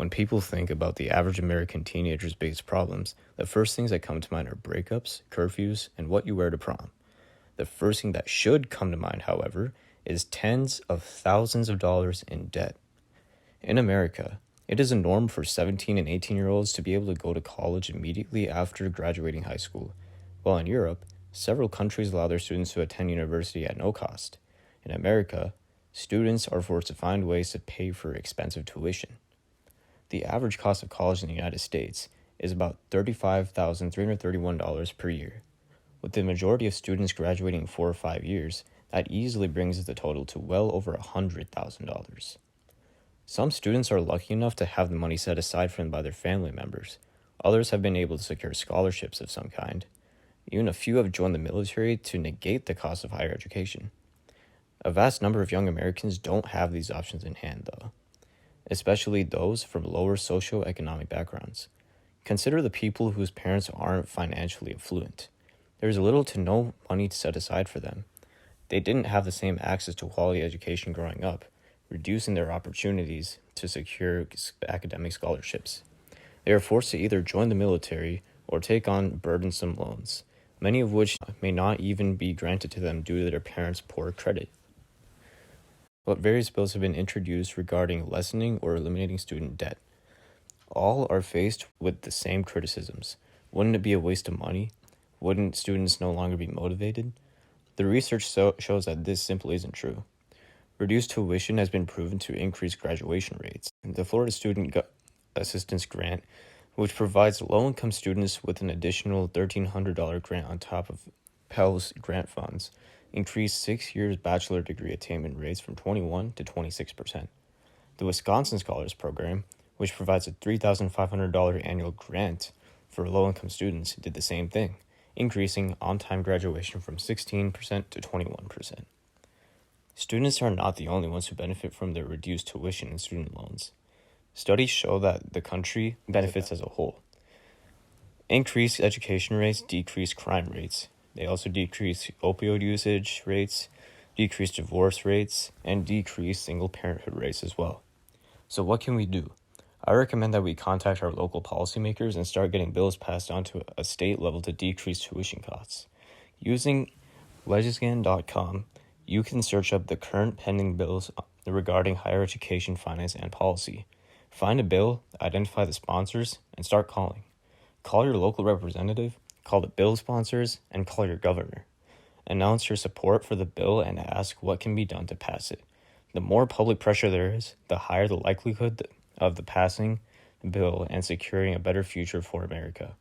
When people think about the average American teenager's biggest problems, the first things that come to mind are breakups, curfews, and what you wear to prom. The first thing that should come to mind, however, is tens of thousands of dollars in debt. In America, it is a norm for 17 and 18-year-olds to be able to go to college immediately after graduating high school, while in Europe, several countries allow their students to attend university at no cost. In America, students are forced to find ways to pay for expensive tuition. The average cost of college in the United States is about $35,331 per year. With the majority of students graduating in 4 or 5 years, that easily brings the total to well over $100,000. Some students are lucky enough to have the money set aside for them by their family members. Others have been able to secure scholarships of some kind. Even a few have joined the military to negate the cost of higher education. A vast number of young Americans don't have these options in hand, though, especially those from lower socioeconomic backgrounds. Consider the people whose parents aren't financially affluent. There's little to no money set aside for them. They didn't have the same access to quality education growing up, reducing their opportunities to secure academic scholarships. They are forced to either join the military or take on burdensome loans, many of which may not even be granted to them due to their parents' poor credit. But various bills have been introduced regarding lessening or eliminating student debt. All are faced with the same criticisms. Wouldn't it be a waste of money? Wouldn't students no longer be motivated? The research shows that this simply isn't true. Reduced tuition has been proven to increase graduation rates. The Florida Student Assistance Grant, which provides low-income students with an additional $1,300 grant on top of Pell's grant funds, increased 6 years bachelor degree attainment rates from 21 to 26%. The Wisconsin Scholars Program, which provides a $3,500 annual grant for low-income students, did the same thing, increasing on-time graduation from 16% to 21%. Students are not the only ones who benefit from the reduced tuition and student loans. Studies show that the country benefits as a whole. Increased education rates decrease crime rates. They also decrease opioid usage rates, decrease divorce rates, and decrease single parenthood rates as well. So what can we do? I recommend that we contact our local policymakers and start getting bills passed on to a state level to decrease tuition costs. Using legiscan.com, you can search up the current pending bills regarding higher education, finance, and policy. Find a bill, identify the sponsors, and start calling. Call your local representative, call the bill sponsors, and call your governor. Announce your support for the bill and ask what can be done to pass it. The more public pressure there is, the higher the likelihood of the passing the bill and securing a better future for America.